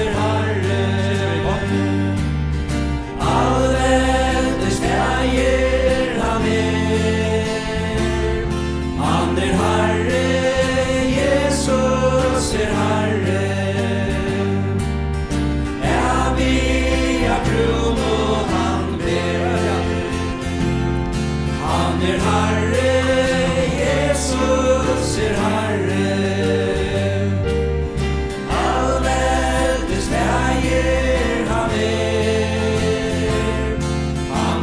er Herre. Allveldes fægir han er Herre, Jesus er Herre. Han er Herre, Jesus er Herre. Allveldes fægir han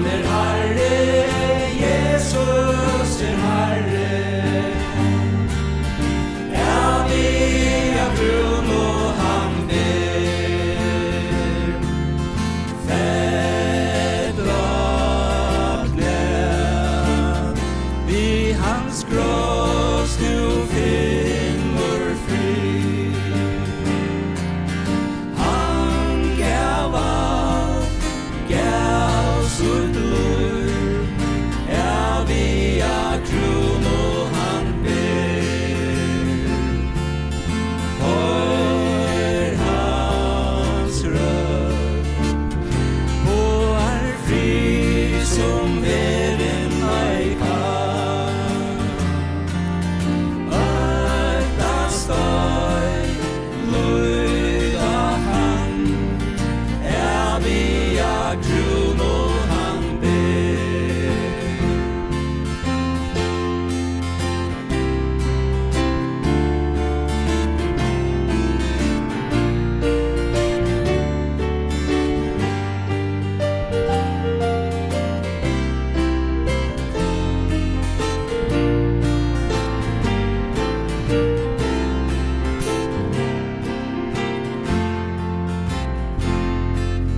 er Herre, Jesus er Herre. Ja, vi har grunn og han ber. Fedd og knæ, vi hans kross du finner fri. Han gav alt, gav sitt liv. Ja, vi har grunn og han ber. Hør hans røst, på fri som veren ei kan. Økta støy, lyda han, vi har grunn og han ber.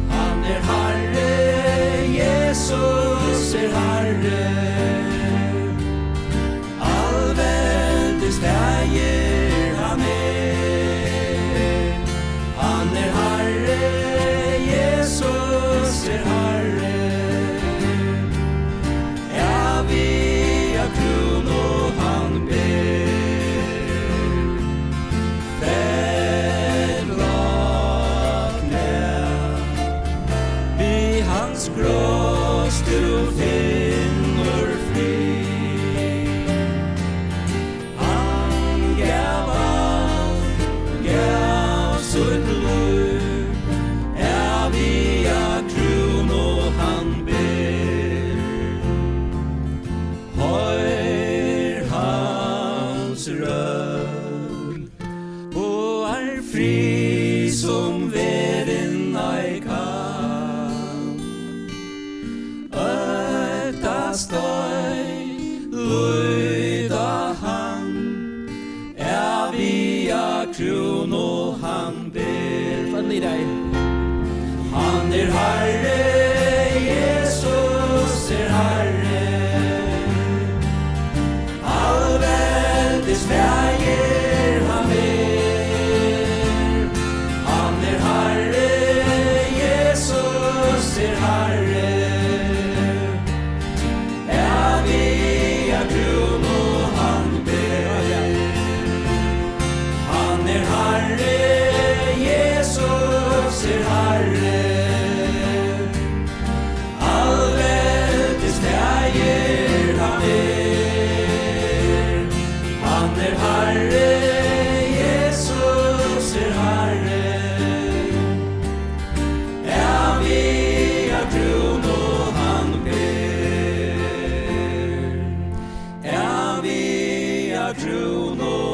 Han er Herre, Jesus er Herre. Allveldes fægir han Han er Herre, Jesus er Herre. Ja, vi har grunn og han ber. Fedd og knæ, vi hans kross du finner fri. Han gav alt, gav sitt liv. Ja, vi har grunn og han ber. Hør hans røst, på fri som veren ei kan. Økta støy, lyda han, vi har grunn og han ber. Fannig deg. Han er Herre, Jesus er Herre. Allveldes fægir han Han er Herre, Jesus er Herre. Ja, vi har grunn og han ber. Han er Herre, Jesus er Herre. Allveldes fægir han Han er Herre, Jesus er Herre. Ja, vi har grunn og han ber. Ja, vi har grunn og